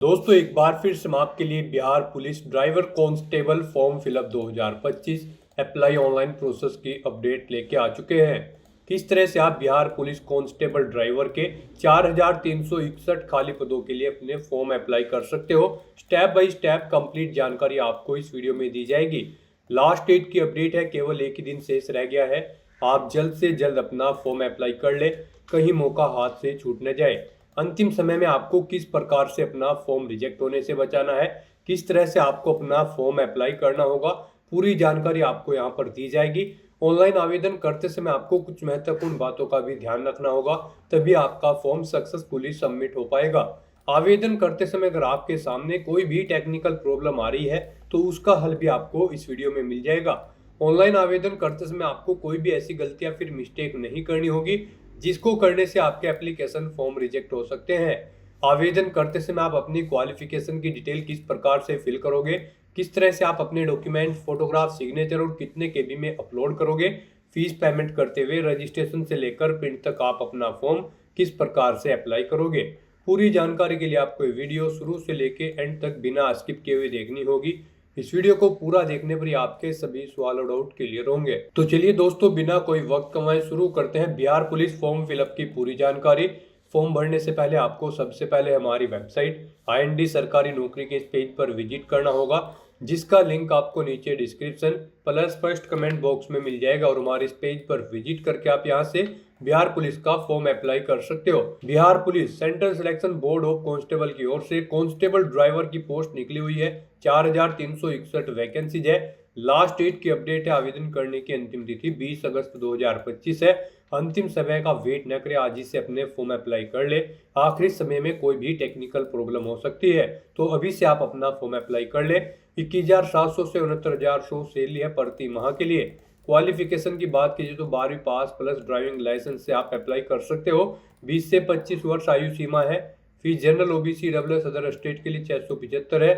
दोस्तों एक बार फिर से आपके लिए Bihar police driver constable form fill up 2025 apply online process की अपडेट लेके आ चुके हैं। किस तरह से आप बिहार पुलिस कांस्टेबल ड्राइवर के 4361 खाली पदों के लिए अपने फॉर्म अप्लाई कर सकते हो। स्टेप बाय स्टेप कंप्लीट जानकारी आपको इस वीडियो में दी जाएगी। लास्ट डेट की अपडेट है, केवल एक ही दिन शेष रह गया है। आप जल्द से जल्द अपना फॉर्म अप्लाई कर ले, कहीं मौका हाथ से छूट न जाए। अंतिम समय में आपको किस प्रकार से अपना फॉर्म रिजेक्ट होने से बचाना है, किस तरह से आपको अपना फॉर्म अप्लाई करना होगा, पूरी जानकारी आपको यहाँ पर दी जाएगी। ऑनलाइन आवेदन करते समय आपको कुछ महत्वपूर्ण बातों का भी ध्यान रखना होगा, तभी आपका फॉर्म सक्सेसफुली सबमिट हो पाएगा। आवेदन करते समय अगर आपके सामने कोई भी टेक्निकल प्रॉब्लम आ रही है तो उसका हल भी आपको इस वीडियो में मिल जाएगा। ऑनलाइन आवेदन करते समय आपको कोई भी ऐसी गलती या फिर मिस्टेक नहीं करनी होगी जिसको करने से आपके एप्लीकेशन फॉर्म रिजेक्ट हो सकते हैं। आवेदन करते समय आप अपनी क्वालिफिकेशन की डिटेल किस प्रकार से फिल करोगे, किस तरह से आप अपने डॉक्यूमेंट, फोटोग्राफ, सिग्नेचर और कितने केबी में अपलोड करोगे, फीस पेमेंट करते हुए रजिस्ट्रेशन से लेकर प्रिंट तक आप अपना फॉर्म किस प्रकार से अप्लाई करोगे, पूरी जानकारी के लिए आपको ये वीडियो शुरू से लेके एंड तक बिना स्किप किए हुए देखनी होगी। इस वीडियो को पूरा देखने पर ही आपके सभी सवाल और डाउट क्लियर होंगे। तो चलिए दोस्तों, बिना कोई वक्त कमाए शुरू करते हैं बिहार पुलिस फॉर्म फिलअप की पूरी जानकारी। फॉर्म भरने से पहले आपको सबसे पहले हमारी वेबसाइट IND सरकारी नौकरी के इस पेज पर विजिट करना होगा, जिसका लिंक आपको नीचे description plus first comment box में मिल जाएगा। और हमारे इस पेज पर विजिट करके आप यहां से बिहार पुलिस का फॉर्म अप्लाई कर सकते हो। Bihar police central selection board of constable की ओर से कांस्टेबल ड्राइवर की पोस्ट निकली हुई है। 4361 वैकेंसीज है। लास्ट डेट की अपडेट है, आवेदन करने की अंतिम तिथि 20 अगस्त 2025 है। अंतिम समय का वेट न करें, आज ही से अपने फॉर्म अप्लाई कर ले। आखिरी समय में कोई भी टेक्निकल प्रॉब्लम हो सकती है, तो अभी से आप अपना फॉर्म अप्लाई कर ले। 21,700 से 69,100 सैलरी है प्रति माह के लिए। क्वालिफिकेशन की बात कीजिए तो 12वीं पास प्लस ड्राइविंग लाइसेंस से आप अप्लाई कर सकते हो। 20 से 25 वर्ष आयु सीमा है। Fees general OBC WS other state के लिए 675 है।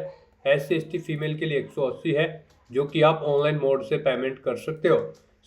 SC ST फीमेल के लिए 180 है, जो कि आप ऑनलाइन मोड से पेमेंट कर सकते हो।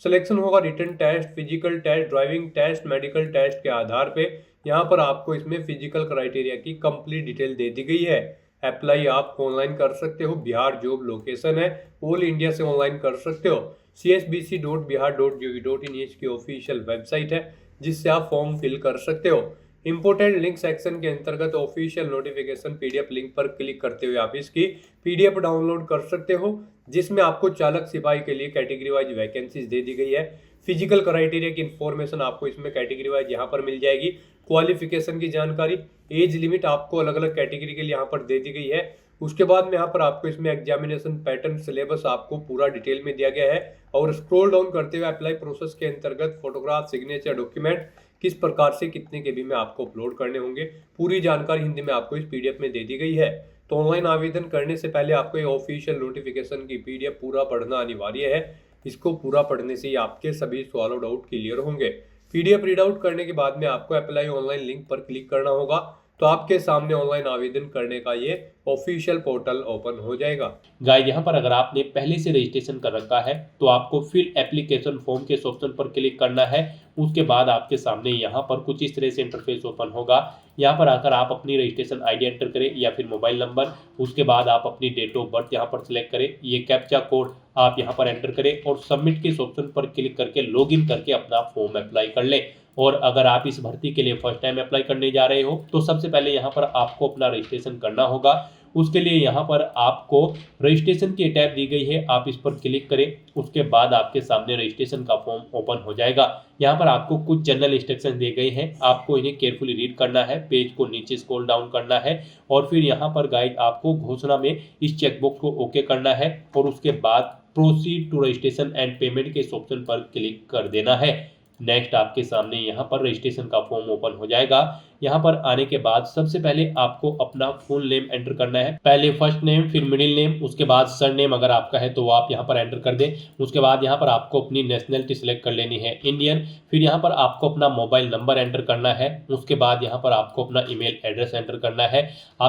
सिलेक्शन होगा written test, physical test, driving test, medical test के आधार पे। यहाँ पर आपको इसमें फिजिकल क्राइटेरिया की कंप्लीट डिटेल दे दी गई है। अप्लाई आप ऑनलाइन कर सकते हो। बिहार जॉब लोकेशन है, ऑल इंडिया से ऑनलाइन कर सकते हो। csbc.bihar.gov.in इसकी ऑफिशियल वेबसाइट है, जिससे आप फॉर्म फिल कर सकते हो। इंपोर्टेंट लिंक सेक्शन के अंतर्गत ऑफिशियल नोटिफिकेशन PDF लिंक पर क्लिक करते हुए आप इसकी PDF डाउनलोड कर सकते हो, जिसमें आपको चालक सिपाही के लिए कैटेगरी वाइज वैकेंसीज दे दी गई है। फिजिकल क्राइटेरिया की इंफॉर्मेशन आपको इसमें कैटेगरी वाइज यहाँ पर मिल जाएगी। क्वालिफिकेशन की जानकारी, एज लिमिट आपको अलग अलग कैटेगरी के लिए यहाँ पर दे दी गई है। उसके बाद में यहाँ पर आपको इसमें एग्जामिनेशन पैटर्न, सिलेबस आपको पूरा डिटेल में दिया गया है। और स्क्रॉल डाउन करते हुए अप्लाई प्रोसेस के अंतर्गत फोटोग्राफ, सिग्नेचर, डॉक्यूमेंट किस प्रकार से कितने केबी में आपको अपलोड करने होंगे, पूरी जानकारी हिंदी में आपको इस PDF में दे दी गई है। तो ऑनलाइन आवेदन करने से पहले आपको ये ऑफिशियल नोटिफिकेशन की PDF पूरा पढ़ना अनिवार्य है। इसको पूरा पढ़ने से ही आपके सभी सवाल और डाउट क्लियर होंगे। PDF रीड आउट करने के बाद में आपको अप्लाई ऑनलाइन लिंक पर क्लिक करना होगा, तो आपके सामने ऑनलाइन आवेदन करने का ये ऑफिशियल पोर्टल ओपन हो जाएगा। गाइस, यहाँ पर अगर आपने पहले से रजिस्ट्रेशन कर रखा है तो आपको फिल एप्लीकेशन फॉर्म के ऑप्शन पर क्लिक करना है। उसके बाद आपके सामने यहाँ पर कुछ इस तरह से इंटरफेस ओपन होगा। यहाँ पर आकर आप अपनी रजिस्ट्रेशन ID एंटर करें या फिर मोबाइल नंबर। उसके बाद आप अपनी डेट ऑफ बर्थ यहाँ पर सिलेक्ट करें। ये कैप्चा कोड आप यहाँ पर एंटर करें और सबमिट के ऑप्शन पर क्लिक करके लॉगिन करके अपना फॉर्म अप्लाई कर लें। और अगर आप इस भर्ती के लिए फर्स्ट टाइम अप्लाई करने जा रहे हो तो सबसे पहले यहाँ पर आपको अपना रजिस्ट्रेशन करना होगा। उसके लिए यहाँ पर आपको रजिस्ट्रेशन की टैब दी गई है, आप इस पर क्लिक करें। उसके बाद आपके सामने रजिस्ट्रेशन का फॉर्म ओपन हो जाएगा। यहाँ पर आपको कुछ जनरल इंस्ट्रक्शन दिए गए हैं, आपको इन्हें केयरफुली रीड करना है। पेज को नीचे स्क्रॉल डाउन करना है और फिर यहाँ पर गाइड आपको घोषणा में इस चेकबॉक्स को ओके करना है और उसके बाद proceed to registration and payment के ऑप्शन पर क्लिक कर देना है। नेक्स्ट आपके सामने यहाँ पर रजिस्ट्रेशन का फॉर्म ओपन हो जाएगा। यहाँ पर आने के बाद सबसे पहले आपको अपना फुल नेम एंटर करना है। पहले फर्स्ट नेम, फिर मिडिल नेम, उसके बाद सर नेम अगर आपका है तो वो आप यहाँ पर एंटर कर दें। उसके बाद यहाँ पर आपको अपनी नेशनलिटी सिलेक्ट कर लेनी है, इंडियन। फिर यहाँ पर आपको अपना मोबाइल नंबर एंटर करना है। उसके बाद यहाँ पर आपको अपना ईमेल एड्रेस एंटर करना है।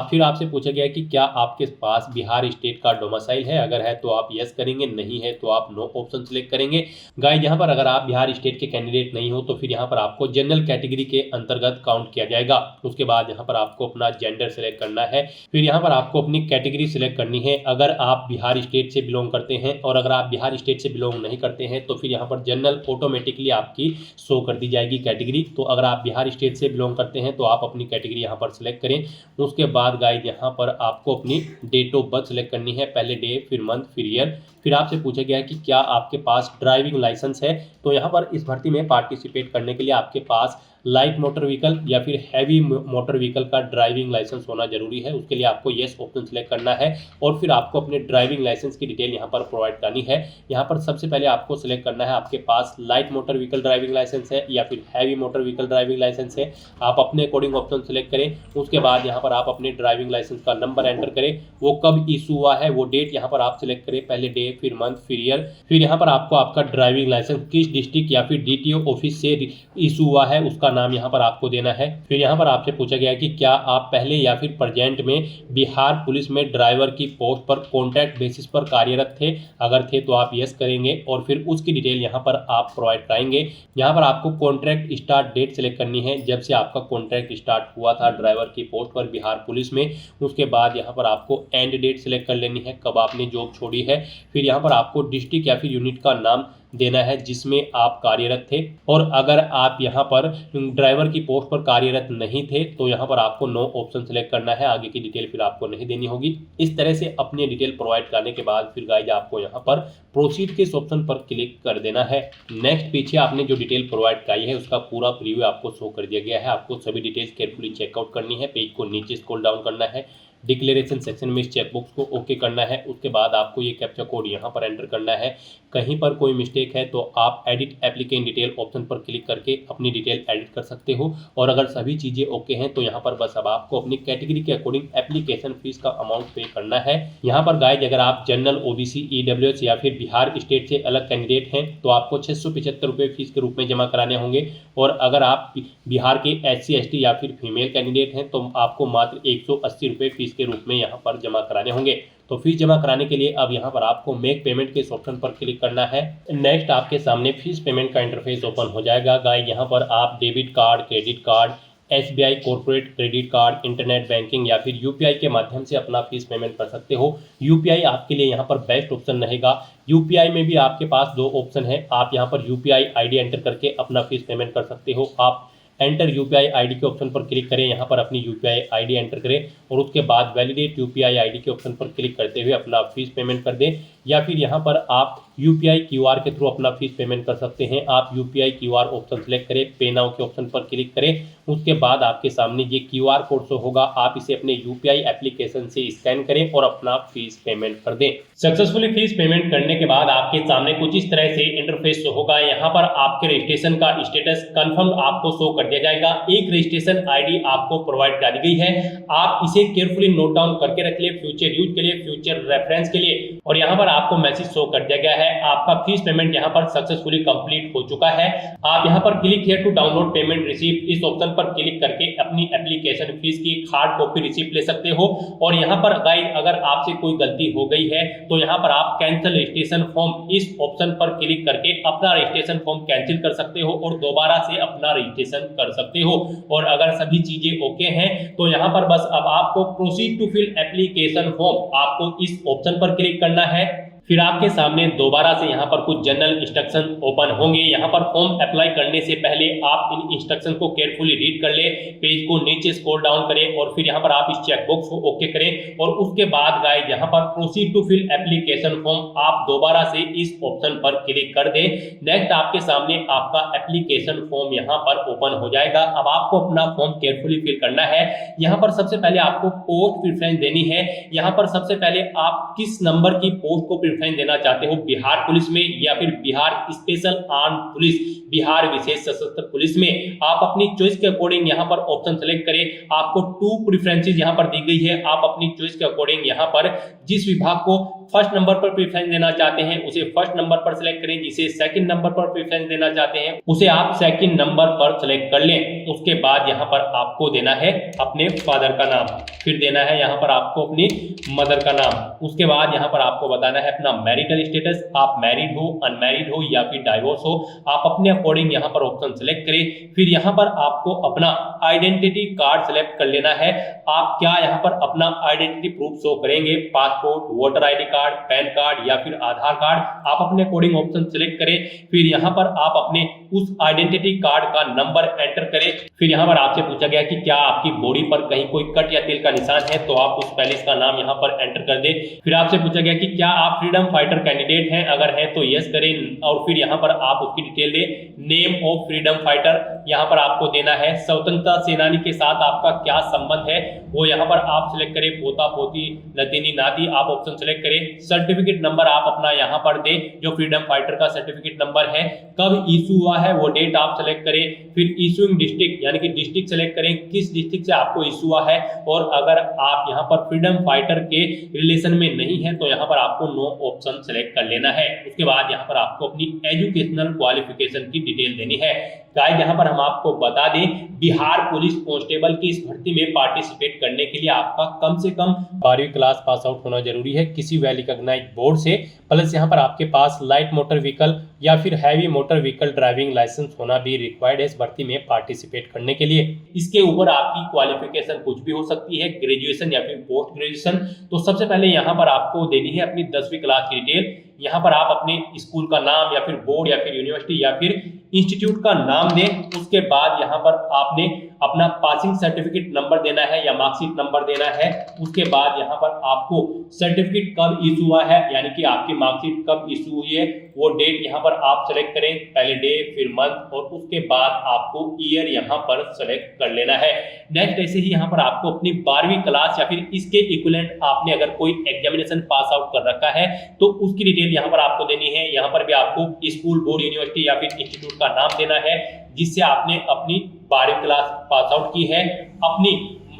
फिर आपसे पूछा गया कि क्या आपके पास बिहार स्टेट का डोमिसाइल है, अगर है तो आप यस करेंगे, नहीं है तो आप नो ऑप्शन सिलेक्ट करेंगे। गाइस, यहाँ पर अगर आप बिहार स्टेट के कैंडिडेट नहीं हो तो फिर यहाँ पर आपको जनरल कैटेगरी के अंतर्गत काउंट किया जाएगा। जाएगा। उसके बाद यहाँ पर आपको अपना जेंडर सेलेक्ट करना है। फिर यहाँ पर आपको अपनी कैटेगरी सिलेक्ट करनी है। अगर आप बिहार स्टेट से बिलोंग करते हैं और अगर आप बिहार स्टेट से बिलोंग नहीं करते हैं तो फिर यहाँ पर जनरल ऑटोमेटिकली आपकी शो कर दी जाएगी कैटेगरी। तो अगर आप बिहार स्टेट से बिलोंग करते हैं तो आप अपनी कैटेगरी यहाँ पर सिलेक्ट करें। उसके बाद गाइस यहाँ पर आपको अपनी डेट ऑफ बर्थ सिलेक्ट करनी है, पहले डे, फिर मंथ, फिर ईयर। फिर आपसे पूछा गया है कि क्या आपके पास ड्राइविंग लाइसेंस है। तो यहाँ पर इस भर्ती में पार्टिसिपेट करने के लिए आपके पास लाइट मोटर व्हीकल या फिर हैवी मोटर व्हीकल का ड्राइविंग लाइसेंस होना जरूरी है। उसके लिए आपको येस ऑप्शन सेलेक्ट करना है और फिर आपको अपने ड्राइविंग लाइसेंस की डिटेल यहाँ पर प्रोवाइड करनी है। यहाँ पर सबसे पहले आपको सिलेक्ट करना है आपके पास light motor vehicle driving licence है या फिर heavy motor vehicle driving licence है। आप अपने अकॉर्डिंग ऑप्शन सेलेक्ट करें। उसके बाद यहाँ पर आप अपने ड्राइविंग लाइसेंस का नंबर एंटर करें, वो कब इशू हुआ है वो डेट यहाँ पर आप सिलेक्ट करें, पहले डे, फिर मंथ, फिर ईयर। फिर यहाँ पर आपको आपका ड्राइविंग लाइसेंस किस डिस्ट्रिक्ट या फिर DTO ऑफिस से इशू हुआ है उसका नाम यहाँ पर आपको देना है। फिर यहाँ पर आपसे पूछा गया है कि क्या आप पहले या फिर प्रेजेंट में बिहार पुलिस में ड्राइवर की पोस्ट पर कॉन्ट्रैक्ट बेसिस पर कार्यरत थे। अगर थे तो आप यस करेंगे और फिर उसकी डिटेल यहाँ पर आप प्रोवाइड कराएंगे। यहाँ पर आपको कॉन्ट्रैक्ट स्टार्ट डेट सेलेक्ट करनी है, जब से आपका कॉन्ट्रैक्ट स्टार्ट हुआ था ड्राइवर की पोस्ट पर बिहार पुलिस में। उसके बाद यहाँ पर आपको एंड डेट सेलेक्ट कर लेनी है, कब आपने जॉब छोड़ी है। फिर यहाँ पर आपको डिस्ट्रिक्ट या फिर यूनिट का नाम देना है जिसमें आप कार्यरत थे। और अगर आप यहाँ पर ड्राइवर की पोस्ट पर कार्यरत नहीं थे तो यहाँ पर आपको नो ऑप्शन सेलेक्ट करना है, आगे की डिटेल फिर आपको नहीं देनी होगी। इस तरह से अपनी डिटेल प्रोवाइड करने के बाद फिर गाइज आपको यहाँ पर प्रोसीड के इस ऑप्शन पर क्लिक कर देना है। नेक्स्ट पीछे आपने जो डिटेल प्रोवाइड कराई है उसका पूरा प्रीव्यू आपको शो कर दिया गया है। आपको सभी डिटेल्स केयरफुली चेकआउट करनी है, पेज को नीचे स्क्रॉल डाउन करना है, डिक्लेरेशन सेक्शन में इस चेकबॉक्स को ओके करना है। उसके बाद आपको ये कैप्चा कोड यहाँ पर एंटर करना है। कहीं पर कोई मिस्टेक है तो आप एडिट एप्लीकेंट डिटेल ऑप्शन पर क्लिक करके अपनी डिटेल एडिट कर सकते हो। और अगर सभी चीज़ें ओके हैं तो यहाँ पर बस अब आपको अपनी कैटेगरी के अकॉर्डिंग एप्लीकेशन फीस का अमाउंट पे करना है। यहाँ पर गाइज अगर आप जनरल, OBC, EWS या फिर बिहार स्टेट से अलग कैंडिडेट हैं तो आपको 675 रुपये फीस के रूप में जमा कराने होंगे। और अगर आप बिहार के SC, ST या फिर फीमेल कैंडिडेट हैं तो आपको मात्र 180 रुपये फीस के रूप में यहाँ पर जमा कराने होंगे। तो फीस जमा कराने के लिए अब यहाँ पर आपको मेक पेमेंट के इस ऑप्शन पर क्लिक करना है। नेक्स्ट आपके सामने फीस पेमेंट का इंटरफेस ओपन हो जाएगा। गाइस यहाँ पर आप debit card, credit card, SBI corporate credit card, internet banking या फिर UPI के माध्यम से अपना फीस पेमेंट कर सकते हो। UPI आपके लिए यहाँ पर बेस्ट ऑप्शन रहेगा। UPI में भी आपके पास दो ऑप्शन है। आप यहाँ पर UPI ID एंटर करके अपना फीस पेमेंट कर सकते हो। आप एंटर UPI ID के ऑप्शन पर क्लिक करें, यहाँ पर अपनी UPI ID एंटर करें और उसके बाद वैलिडेट UPI ID के ऑप्शन पर क्लिक करते हुए अपना फीस पेमेंट कर दें। या फिर यहाँ पर आप UPI QR के थ्रू अपना फीस पेमेंट कर सकते हैं। आप UPI QR ऑप्शन सेलेक्ट करें, पे नाउ के ऑप्शन पर क्लिक करें। उसके बाद आपके सामने ये QR कोड शो होगा, आप इसे अपने UPI एप्लीकेशन से स्कैन करें और अपना फीस पेमेंट कर दें। सक्सेसफुली फीस पेमेंट करने के बाद आपके सामने कुछ इस तरह से इंटरफेस शो होगा। यहाँ पर आपके रजिस्ट्रेशन का स्टेटस कंफर्म आपको शो कर दिया जाएगा। एक रजिस्ट्रेशन ID आपको प्रोवाइड कर दी गई है, आप इसे केयरफुली नोट डाउन करके रख लिए फ्यूचर यूज के लिए, फ्यूचर रेफरेंस के लिए। और यहाँ पर आपको मैसेज शो कर दिया गया है, आपका फीस पेमेंट यहाँ पर सक्सेसफुली कंप्लीट हो चुका है। आप यहाँ पर click here to download payment receipt इस ऑप्शन पर क्लिक करके अपनी एप्लीकेशन फीस की हार्ड कॉपी रिसीप्ट ले सकते हो। और यहाँ पर गाइस अगर आपसे कोई गलती हो गई है तो यहाँ पर आप कैंसिल रजिस्ट्रेशन फॉर्म इस ऑप्शन पर क्लिक करके अपना रजिस्ट्रेशन फॉर्म कैंसिल कर सकते हो और दोबारा से अपना रजिस्ट्रेशन कर सकते हो। और अगर सभी चीजें ओके हैं तो यहाँ पर बस अब आपको proceed to fill application form आपको इस ऑप्शन पर क्लिक करना है। फिर आपके सामने दोबारा से यहाँ पर कुछ जनरल इंस्ट्रक्शन ओपन होंगे। यहाँ पर फॉर्म अप्लाई करने से पहले आप इन इंस्ट्रक्शन को केयरफुली रीड कर ले, पेज को नीचे स्क्रॉल डाउन करें और फिर यहाँ पर आप इस चेकबॉक्स को ओके करें। और उसके बाद गाइस यहाँ पर proceed to fill application form आप दोबारा से इस ऑप्शन पर क्लिक कर दें। नेक्स्ट आपके सामने आपका एप्लीकेशन फॉर्म यहाँ पर ओपन हो जाएगा। अब आपको अपना फॉर्म केयरफुली फिल करना है। यहाँ पर सबसे पहले आपको पोस्ट प्रेफरेंस देनी है। यहाँ पर सबसे पहले आप किस नंबर की पोस्ट को देना चाहते हो, बिहार पुलिस में या फिर Bihar special arm police, Bihar विशेष सशस्त्र पुलिस में। आप अपनी चॉइस के अकॉर्डिंग यहाँ पर ऑप्शन सेलेक्ट करें। आपको 2 प्रेफरेंसेस यहाँ पर दी गई है, आप अपनी चॉइस के अकॉर्डिंग यहाँ पर जिस विभाग को फर्स्ट नंबर पर प्रेफरेंस देना चाहते हैं उसे फर्स्ट नंबर पर सिलेक्ट करें, जिसे सेकंड नंबर पर प्रेफरेंस देना चाहते हैं उसे आप सेकंड नंबर पर सिलेक्ट कर लें। उसके बाद यहाँ पर आपको देना है अपने फादर का नाम, फिर देना है यहाँ पर आपको अपनी मदर का नाम। उसके बाद यहाँ पर आपको बताना है अपना मैरिटल स्टेटस, आप मैरिड हो, अनमैरिड हो या फिर डाइवोर्स हो। आप अपने अकॉर्डिंग यहाँ पर ऑप्शन सेलेक्ट करें। फिर यहाँ पर आपको अपना आइडेंटिटी कार्ड सेलेक्ट कर लेना है। आप क्या यहाँ पर अपना आइडेंटिटी प्रूफ शो करेंगे, passport, voter ID card, pan card या फिर आधार कार्ड, आप अपने अकॉर्डिंग ऑप्शन सेलेक्ट करें। फिर यहाँ पर आप अपने उस आइडेंटिटी कार्ड का नंबर एंटर करें। फिर यहाँ पर आपसे पूछा गया कि क्या आपकी बॉडी पर कहीं कोई कट या तिल का निशान है, तो आप उस पैलेस का नाम यहाँ पर एंटर कर दें। फिर आपसे पूछा गया कि क्या आप फ्रीडम फाइटर कैंडिडेट हैं, अगर है तो यस करें और फिर यहाँ पर आप उसकी डिटेल दें। नेम ऑफ फ्रीडम फाइटर यहाँ पर आपको देना है। स्वतंत्रता सेनानी के साथ आपका क्या संबंध है वो यहाँ पर आप सिलेक्ट करें, पोता पोती नतीनी नाती आप ऑप्शन सेलेक्ट करें। सर्टिफिकेट नंबर आप अपना यहाँ पर दें, जो फ्रीडम फाइटर का सर्टिफिकेट नंबर है, कब इशू हुआ है वो डेट आप सेलेक्ट करें। फिर इशूइंग डिस्ट्रिक्ट यानी कि डिस्ट्रिक्ट सेलेक्ट करें, किस डिस्ट्रिक्ट से आपको इशू हुआ है। और अगर आप यहाँ पर फ्रीडम फाइटर के रिलेशन में नहीं है तो यहाँ पर आपको नो ऑप्शन सेलेक्ट कर लेना है। उसके बाद यहाँ पर आपको अपनी एजुकेशनल क्वालिफिकेशन की डिटेल देनी है। गाइस यहाँ पर हम आपको बता दें, बिहार पुलिस कांस्टेबल की इस भर्ती में पार्टिसिपेट करने के लिए आपका कम से कम 12वीं क्लास पास आउट होना जरूरी है किसी वेल रिकॉग्नाइज्ड बोर्ड से, प्लस यहाँ पर आपके पास लाइट मोटर व्हीकल या फिर heavy motor vehicle driving licence होना भी रिक्वायर्ड है इस भर्ती में पार्टिसिपेट करने के लिए। इसके ऊपर आपकी क्वालिफिकेशन कुछ भी हो सकती है, ग्रेजुएशन या फिर पोस्ट ग्रेजुएशन। तो सबसे पहले यहाँ पर आपको देनी है अपनी 10वीं क्लास की डिटेल। यहाँ पर आप अपने स्कूल का नाम या फिर बोर्ड या फिर यूनिवर्सिटी या फिर इंस्टीट्यूट का नाम दें। उसके बाद यहाँ पर आपने अपना पासिंग सर्टिफिकेट नंबर देना है या मार्कशीट नंबर देना है। उसके बाद यहाँ पर आपको सर्टिफिकेट कब इशू हुआ है यानी कि आपकी मार्कशीट कब इशू हुई है वो डेट यहाँ पर आप सेलेक्ट करें, पहले डे फिर मंथ और उसके बाद आपको ईयर यहाँ पर सेलेक्ट कर लेना है। नेक्स्ट ऐसे ही यहाँ पर आपको अपनी 12वीं क्लास या फिर इसके इक्विवेलेंट आपने अगर कोई एग्जामिनेशन पास आउट कर रखा है तो उसकी डिटेल यहाँ पर आपको देनी है। यहाँ पर भी आपको स्कूल, बोर्ड, यूनिवर्सिटी या फिर इंस्टीट्यूट का नाम देना है जिससे आपने अपनी 12वीं क्लास पास आउट की है। अपनी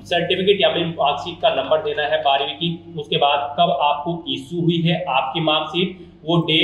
सर्टिफिकेट या फिर मार्कशीट का नंबर देना है 12वीं की। उसके बाद कब आपको इशू हुई है आपकी मार्कशीट, वो डे,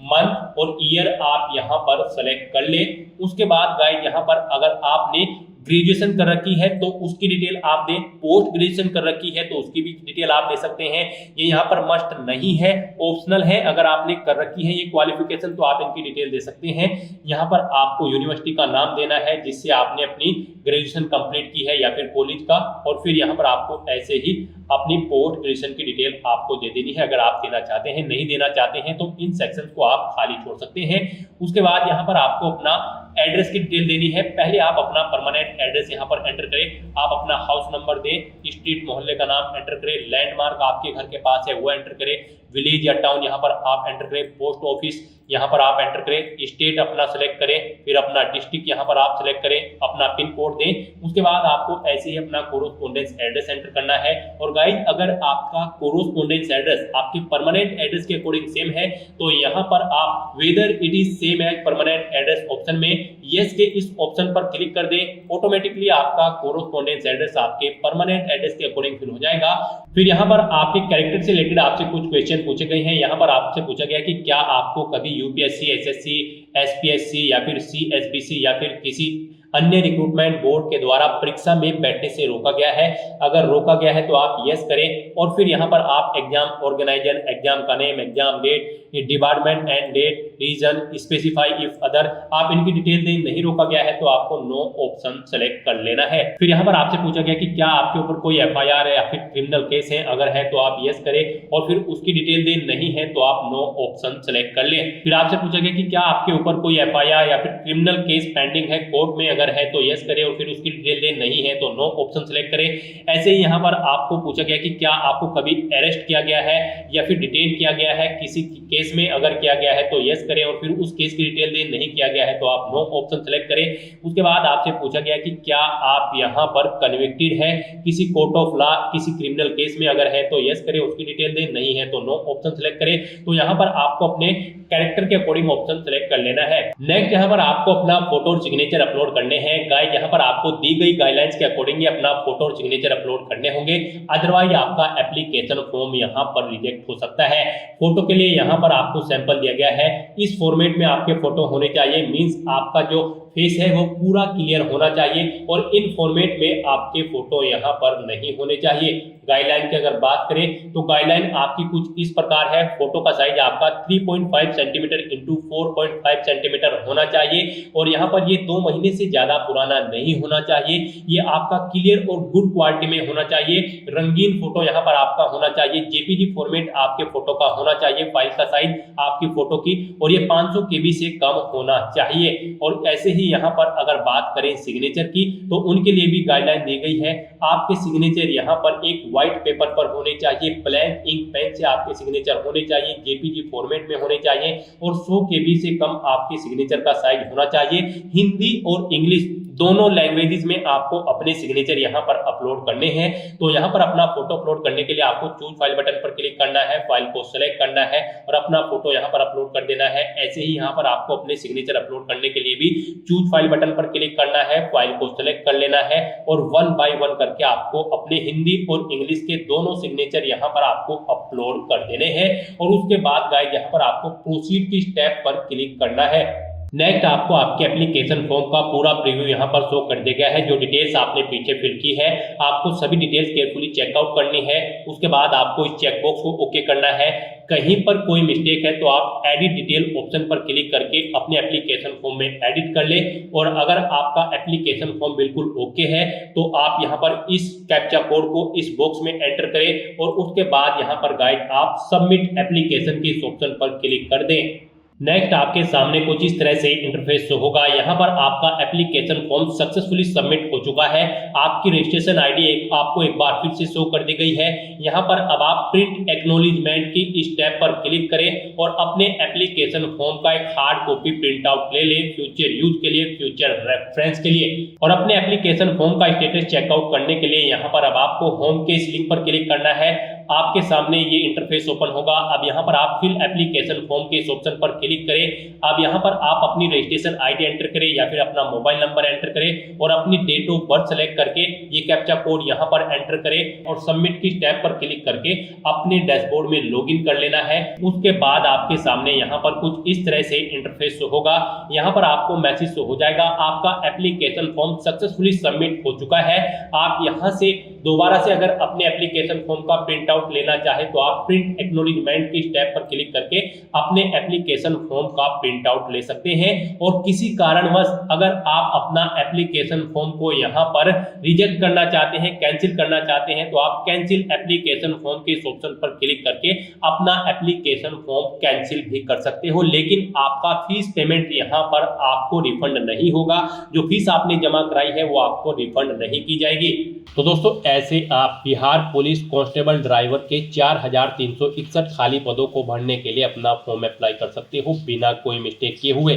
मंथ और ईयर आप यहाँ पर सेलेक्ट कर ले। उसके बाद गाइस यहाँ पर अगर आपने ग्रेजुएशन कर रखी है तो उसकी डिटेल आप दें, पोस्ट ग्रेजुएशन कर रखी है तो उसकी भी डिटेल आप दे सकते हैं। ये यहाँ पर मस्ट नहीं है, ऑप्शनल है। अगर आपने कर रखी है ये क्वालिफिकेशन तो आप इनकी डिटेल दे सकते हैं। यहाँ पर आपको यूनिवर्सिटी का नाम देना है जिससे आपने अपनी ग्रेजुएशन कंप्लीट की है या फिर कॉलेज का, और फिर यहाँ पर आपको ऐसे ही अपनी पोस्ट ग्रेजुएशन की डिटेल आपको दे देनी है अगर आप देना चाहते हैं। नहीं देना चाहते हैं तो इन सेक्शन को आप खाली छोड़ सकते हैं। उसके बाद यहाँ पर आपको अपना एड्रेस की डिटेल देनी है। पहले आप अपना परमानेंट एड्रेस यहाँ पर एंटर करें। आप अपना हाउस नंबर दें, स्ट्रीट मोहल्ले का नाम एंटर करें, लैंडमार्क आपके घर के पास है वो एंटर करें, विलेज या टाउन यहाँ पर आप एंटर करें, पोस्ट ऑफिस यहाँ पर आप एंटर करें, स्टेट अपना सेलेक्ट करें, फिर अपना डिस्ट्रिक्ट यहाँ पर आप सेलेक्ट करें, अपना पिन कोड दें। उसके बाद आपको ऐसे ही अपना कोरोस्पोंडेंस एड्रेस एंटर करना है। और गाइस अगर आपका कोरोस्पोंडेंस एड्रेस आपके परमानेंट एड्रेस के अकॉर्डिंग सेम है तो यहाँ पर आप whether it is same as permanent address option में यस के इस ऑप्शन पर क्लिक कर दें। ऑटोमेटिकली आपका कोरोस्पोंडेंस एड्रेस आपके परमानेंट एड्रेस के अकॉर्डिंग फिल हो जाएगा। फिर यहाँ पर आपके कैरेक्टर से रिलेटेड आपसे कुछ क्वेश्चन पूछे गए हैं। यहाँ पर आपसे पूछा गया कि क्या आपको कभी यूपीएससी, एसएससी, एसपीएससी या फिर सीएसबीसी या फिर किसी अन्य रिक्रूटमेंट बोर्ड के द्वारा परीक्षा में बैठने से रोका गया है। अगर रोका गया है तो आप यस करें और फिर यहाँ पर आप एग्जाम ऑर्गेनाइजर, एग्जाम का name, exam date, department and date, reason, specify if other, आप इनकी डिटेल दें। नहीं रोका गया है तो आपको नो ऑप्शन सेलेक्ट कर लेना है। फिर यहाँ पर आपसे पूछा गया कि क्या आपके ऊपर कोई एफआईआर है या फिर क्रिमिनल केस है, अगर है तो आप यस करें और फिर उसकी डिटेल दें। नहीं है तो आप नो ऑप्शन सेलेक्ट कर लें। फिर आपसे पूछा गया कि क्या आपके ऊपर कोई एफआईआर या फिर क्रिमिनल केस पेंडिंग है कोर्ट में, अगर है तो यस करें और फिर उसकी डिटेल दें। नहीं है तो नो ऑप्शन सेलेक्ट करें। ऐसे ही यहाँ पर आपको पूछा गया कि क्या आपको कभी अरेस्ट किया गया है या फिर डिटेन किया गया है किसी केस केस में अगर किया गया है तो यस करें और फिर उस केस की डिटेल दें, नहीं किया गया है तो आप नो ऑप्शन सेलेक्ट करें। उसके बाद आपसे पूछा गया कि क्या आप यहाँ पर कन्विक्टेड है किसी कोर्ट ऑफ लॉ किसी क्रिमिनल केस में, अगर है तो यस करें उसकी डिटेल दें, नहीं है तो नो ऑप्शन सेलेक्ट करें। तो यहाँ पर आपको अपने कैरेक्टर के अकॉर्डिंग ऑप्शन सेलेक्ट कर लेना है। नेक्स्ट यहाँ पर आपको अपना फोटो और सिग्नेचर अपलोड करने हैं। गाइस यहाँ पर आपको दी गई गाइडलाइंस के अकॉर्डिंग ही अपना फोटो और सिग्नेचर अपलोड करने होंगे, अदरवाइज आपका एप्लीकेशन फॉर्म यहाँ पर रिजेक्ट हो सकता है। फोटो के लिए यहाँ पर आपको सैंपल दिया गया है, इस फॉर्मेट में आपके फोटो होने चाहिए, मींस आपका जो फेस है वो पूरा क्लियर होना चाहिए और इन फॉर्मेट में आपके फोटो यहाँ पर नहीं होने चाहिए। गाइडलाइन की अगर बात करें तो गाइडलाइन आपकी कुछ इस प्रकार है। फोटो का साइज आपका 3.5 सेंटीमीटर इंटू 4.5 सेंटीमीटर होना चाहिए और यहाँ पर ये 2 महीने से ज्यादा पुराना नहीं होना चाहिए। ये आपका क्लियर और गुड क्वालिटी में होना चाहिए। रंगीन फोटो यहाँ पर आपका होना चाहिए। जेपीजी फॉर्मेट आपके फोटो का होना चाहिए, फाइल का साइज आपकी फोटो की, और ये 500 KB से कम होना चाहिए। और ऐसे ही यहाँ पर अगर बात करें सिग्नेचर की तो उनके लिए भी गाइडलाइन दी गई है। आपके सिग्नेचर यहाँ पर एक व्हाइट पेपर पर होने चाहिए, ब्लैंक इंक पेन से आपके सिग्नेचर होने चाहिए, जेपीजी फॉर्मेट में होने चाहिए और 100 KB से कम आपके सिग्नेचर का साइज होना चाहिए। हिंदी और इंग्लिश दोनों लैंग्वेजेस में आपको अपने सिग्नेचर यहाँ पर अपलोड करने हैं। तो यहाँ पर अपना फोटो अपलोड करने के लिए आपको चूज फाइल बटन पर क्लिक करना है, फाइल को सेलेक्ट करना है और अपना फोटो यहाँ पर अपलोड कर देना है। ऐसे ही यहाँ पर आपको अपने सिग्नेचर अपलोड करने के लिए भी चूज फाइल बटन पर क्लिक करना है, फाइल को सेलेक्ट कर लेना है और 1 बाय 1 करके आपको अपने हिंदी और इंग्लिश के दोनों सिग्नेचर यहाँ पर आपको अपलोड कर देने हैं। और उसके बाद गाइस यहाँ पर आपको प्रोसीड की स्टेप पर क्लिक करना है। नेक्स्ट आपको आपके एप्लीकेशन फॉर्म का पूरा प्रीव्यू यहाँ पर शो कर दिया गया है। जो डिटेल्स आपने पीछे फिल की है आपको सभी डिटेल्स केयरफुली चेकआउट करनी है। उसके बाद आपको इस चेकबॉक्स को ओके करना है। कहीं पर कोई मिस्टेक है तो आप एडिट डिटेल ऑप्शन पर क्लिक करके अपने एप्लीकेशन फॉर्म में एडिट कर ले। और अगर आपका एप्लीकेशन फॉर्म बिल्कुल ओके है तो आप यहाँ पर इस कैप्चा कोड को इस बॉक्स में एंटर करें और उसके बाद यहाँ पर गाइड आप सबमिट एप्लीकेशन के इस ऑप्शन पर क्लिक कर दें। नेक्स्ट आपके सामने कुछ इस तरह से इंटरफेस शो होगा। यहाँ पर आपका एप्लीकेशन फॉर्म सक्सेसफुली सबमिट हो चुका है। आपकी रजिस्ट्रेशन आईडी आपको एक बार फिर से शो कर दी गई है। यहाँ पर अब आप प्रिंट एक्नॉलेजमेंट की स्टेप पर क्लिक करें और अपने एप्लीकेशन फॉर्म का एक हार्ड कॉपी प्रिंट आउट ले लें, फ्यूचर यूज के लिए, फ्यूचर रेफरेंस के लिए। और अपने एप्लीकेशन फॉर्म का स्टेटस चेकआउट करने के लिए यहाँ पर अब आपको होम के इस लिंक पर क्लिक करना है। आपके सामने ये इंटरफेस ओपन होगा। अब यहाँ पर आप फिल एप्लीकेशन फॉर्म के इस ऑप्शन पर क्लिक करें। अब यहाँ पर आप अपनी रजिस्ट्रेशन आईडी एंटर करें या फिर अपना मोबाइल नंबर एंटर करें और अपनी डेट ऑफ बर्थ सेलेक्ट करके ये कैप्चा कोड यहाँ पर एंटर करें और सबमिट की स्टेप पर क्लिक करके अपने डैशबोर्ड में लॉगिन कर लेना है। उसके बाद आपके सामने यहाँ पर कुछ इस तरह से इंटरफेस शो होगा। यहाँ पर आपको मैसेज शो हो जाएगा, आपका एप्लीकेशन फॉर्म सक्सेसफुली सबमिट हो चुका है। आप यहाँ से दोबारा से अगर अपने एप्लीकेशन फॉर्म का प्रिंट आउट लेना चाहे तो आप प्रिंट एक्नॉलेजमेंट की स्टेप पर क्लिक करके अपने एप्लीकेशन फॉर्म का प्रिंट आउट ले सकते हैं। और किसी कारणवश अगर आप अपना एप्लीकेशन फॉर्म को यहाँ पर रिजेक्ट करना चाहते हैं, कैंसिल करना चाहते हैं, तो आप कैंसिल एप्लीकेशन फॉर्म के इस ऑप्शन पर क्लिक करके अपना एप्लीकेशन फॉर्म कैंसिल भी कर सकते हो। लेकिन आपका फीस पेमेंट यहाँ पर आपको रिफंड नहीं होगा। जो फीस आपने जमा कराई है वो आपको रिफंड नहीं की जाएगी। तो दोस्तों ऐसे आप बिहार पुलिस कांस्टेबल ड्राइवर के 4361 खाली पदों को भरने के लिए अपना फॉर्म अप्लाई कर सकते हो बिना कोई मिस्टेक किए हुए।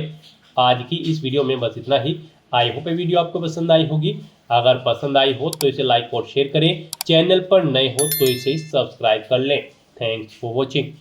आज की इस वीडियो में बस इतना ही। आई होप ये वीडियो आपको पसंद आई होगी। अगर पसंद आई हो तो इसे लाइक और शेयर करें। चैनल पर नए हो तो इसे सब्सक्राइब कर लें। Thanks for watching.